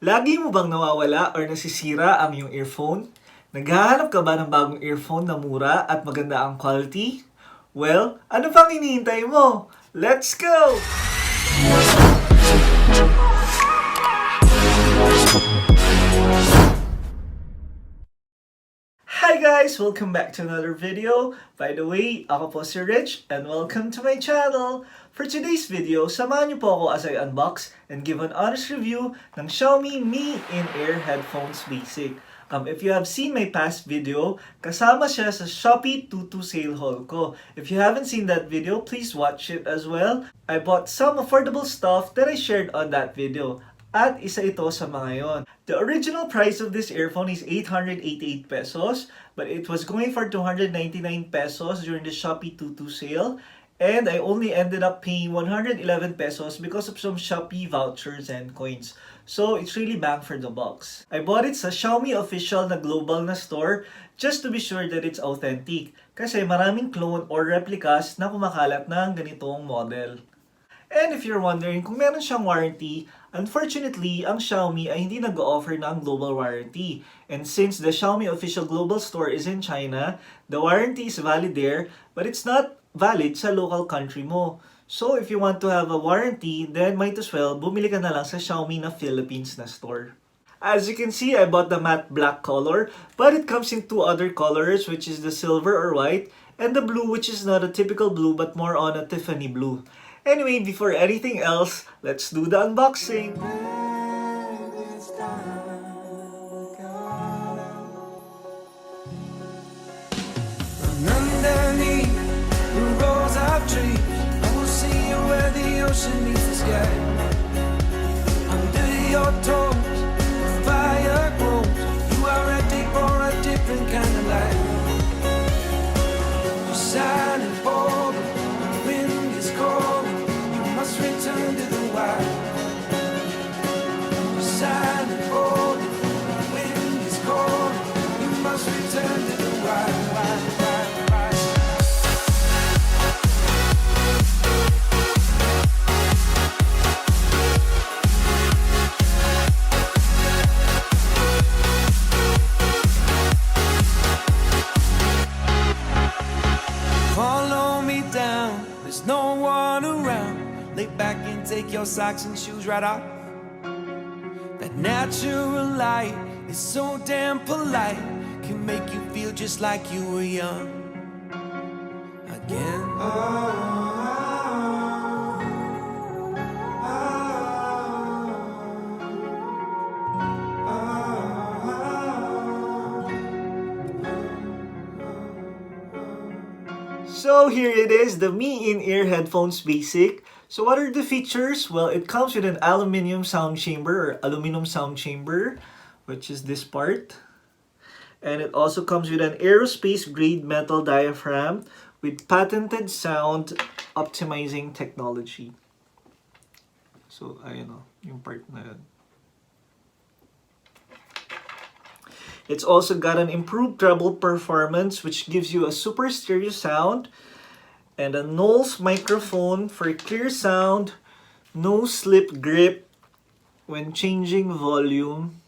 Lagi mo bang nawawala or nasisira ang iyong earphone? Naghahanap ka ba ng bagong earphone na mura at maganda ang quality? Well, ano pang hinihintay mo? Let's go! Hi guys! Welcome back to another video. By the way, ako po si Rich and welcome to my channel. For today's video, samahan niyo po ako as I unbox and give an honest review ng Xiaomi Mi In-Ear Headphones Basic. If you have seen my past video, kasama siya sa Shopee Tutu sale haul ko. If you haven't seen that video, please watch it as well. I bought some affordable stuff that I shared on that video. At isa ito sa mga yon. The original price of this earphone is 888 pesos, but it was going for 299 pesos during the Shopee Tutu sale. And I only ended up paying 111 pesos because of some Shopee vouchers and coins. So, it's really bang for the bucks. I bought it sa Xiaomi official na global na store just to be sure that it's authentic. Kasi maraming clone or replicas na kumakalat ng ganitong model. And if you're wondering kung meron siyang warranty, unfortunately, ang Xiaomi ay hindi nag-offer ng global warranty. And since the Xiaomi official global store is in China, the warranty is valid there, but it's not valid sa local country mo. So if you want to have a warranty, then might as well bumili ka na lang sa Xiaomi na Philippines na store. As you can see, I bought the matte black color, but it comes in two other colors, which is the silver or white, and the blue, which is not a typical blue, but more on a Tiffany blue. Anyway, before anything else, let's do the unboxing! Underneath the rows of trees, I will see you where the ocean meets the sky. Under your toes, the fire grows. You are ready for a different kind of life. You're silent for the wind is calling. You must return to the wild. You're silent for the wind is calling. You must return to the wild. Follow me down, there's no one around. Lay back and take your socks and shoes right off. That natural light is so damn polite, can make you feel just like you were young again. So here it is, the Mi In-Ear Headphones Basic. So what are the features? Well, it comes with an aluminum sound chamber, which is this part. And it also comes with an aerospace grade metal diaphragm with patented sound optimizing technology. So, ayun o, yung part na yun. It's also got an improved treble performance, which gives you a super stereo sound, and a Knowles microphone for clear sound, no slip grip when changing volume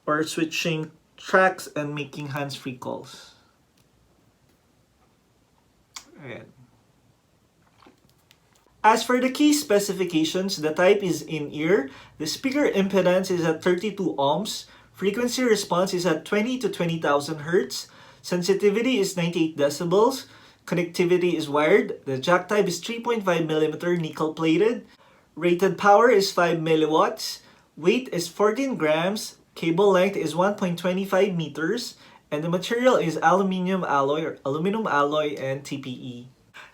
or switching tracks and making hands-free calls. Ayan. As for the key specifications, the type is in-ear, the speaker impedance is at 32 ohms, frequency response is at 20 to 20,000 Hz, sensitivity is 98 decibels, connectivity is wired, the jack type is 3.5mm nickel plated, rated power is 5 milliwatts, weight is 14 grams, cable length is 1.25 meters, and the material is aluminum alloy and TPE.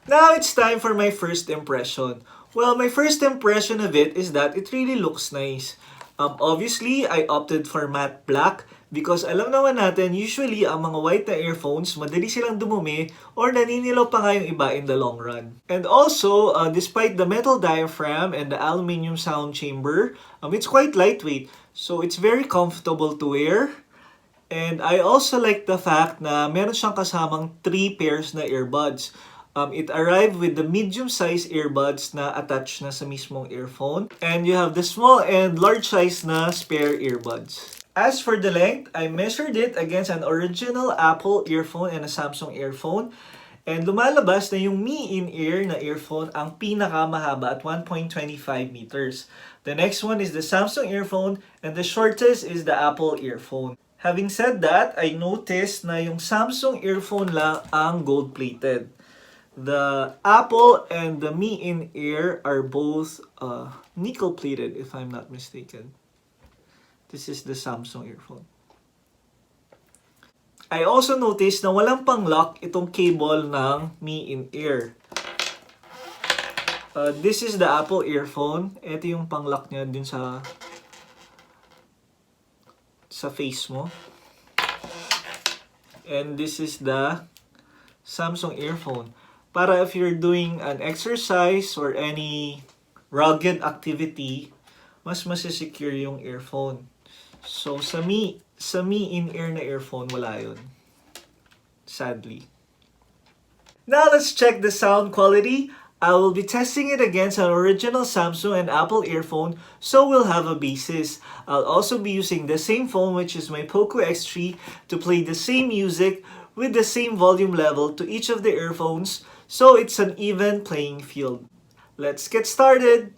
Now it's time for my first impression. Well, my first impression of it is that it really looks nice. Obviously, I opted for matte black because alam naman natin, usually ang mga white na earphones, madali silang dumumi or naninilaw pa nga yung iba in the long run. And also, despite the metal diaphragm and the aluminum sound chamber, it's quite lightweight. So, it's very comfortable to wear. And I also like the fact na meron siyang kasamang 3 pairs na earbuds. It arrived with the medium-size earbuds na attached na sa mismong earphone. And you have the small and large size na spare earbuds. As for the length, I measured it against an original Apple earphone and a Samsung earphone. And lumalabas na yung Mi In-Ear na earphone ang pinakamahaba at 1.25 meters. The next one is the Samsung earphone and the shortest is the Apple earphone. Having said that, I noticed na yung Samsung earphone lang ang gold-plated. The Apple and the Mi In-Ear are both nickel-plated if I'm not mistaken. This is the Samsung earphone. I also noticed na walang pang-lock itong cable ng Mi In-Ear. This is the Apple earphone. Ito yung pang-lock niya dun sa face mo. And this is the Samsung earphone. Para if you're doing an exercise or any rugged activity, mas masisecure yung earphone. So sa Mi In-Ear na earphone, wala yun. Sadly. Now let's check the sound quality. I will be testing it against an original Samsung and Apple earphone, so we'll have a basis. I'll also be using the same phone, which is my Poco X3, to play the same music with the same volume level to each of the earphones, so it's an even playing field. Let's get started!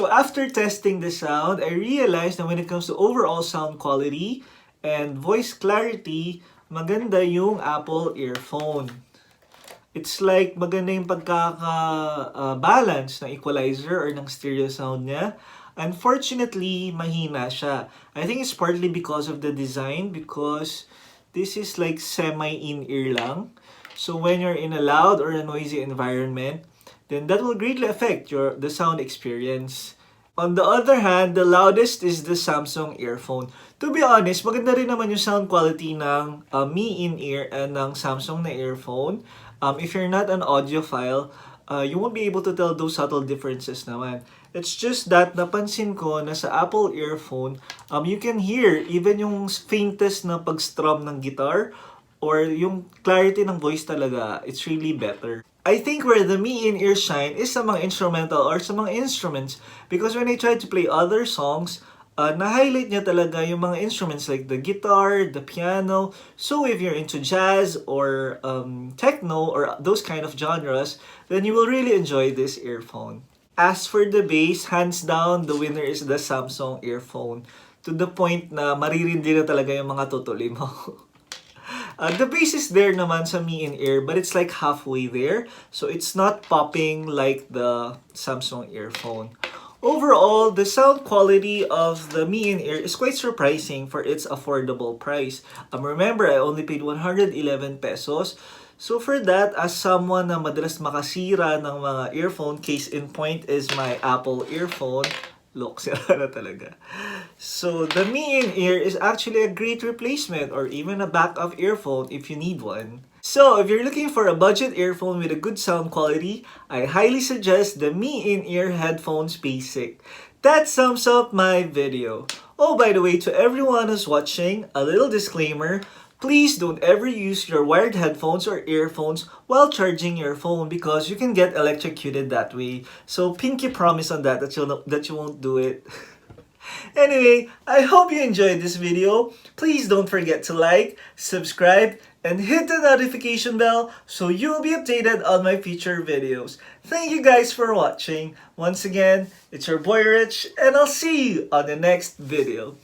So after testing the sound, I realized that when it comes to overall sound quality and voice clarity, maganda yung Apple earphone. It's like maganda yung pagkaka-balance ng equalizer or ng stereo sound niya. Unfortunately, mahina siya. I think it's partly because of the design, because this is like semi-in-ear lang. So when you're in a loud or a noisy environment, then that will greatly affect the sound experience. On the other hand, the loudest is the Samsung earphone. To be honest, maganda rin naman yung sound quality ng Mi In-Ear and ng Samsung na earphone. If you're not an audiophile, you won't be able to tell those subtle differences naman. It's just that napansin ko na sa Apple earphone, you can hear even yung faintest na pag-strum ng guitar or yung clarity ng voice talaga, it's really better. I think where the Mi In-Ear shine is sa mga instrumental or sa mga instruments, because when I try to play other songs, na-highlight niya talaga yung mga instruments like the guitar, the piano. So if you're into jazz or techno or those kind of genres, then you will really enjoy this earphone. As for the bass, hands down, the winner is the Samsung earphone. To the point na maririndi na talaga yung mga tutuli mo. The bass is there naman sa Mi In-Ear, but it's like halfway there. So it's not popping like the Samsung earphone. Overall, the sound quality of the Mi In-Ear is quite surprising for its affordable price. Remember, I only paid 111 pesos. So for that, as someone na madalas makasira ng mga earphone, case in point is my Apple earphone. Look, sira na talaga. So the Mi In-Ear is actually a great replacement or even a backup earphone if you need one. So if you're looking for a budget earphone with a good sound quality, I highly suggest the Mi In-Ear Headphones Basic. That sums up my video. Oh, by the way, to everyone who's watching, a little disclaimer. Please don't ever use your wired headphones or earphones while charging your phone because you can get electrocuted that way. So pinky promise on that you won't do it. Anyway, I hope you enjoyed this video. Please don't forget to like, subscribe, and hit the notification bell so you'll be updated on my future videos. Thank you guys for watching. Once again, it's your boy Rich, and I'll see you on the next video.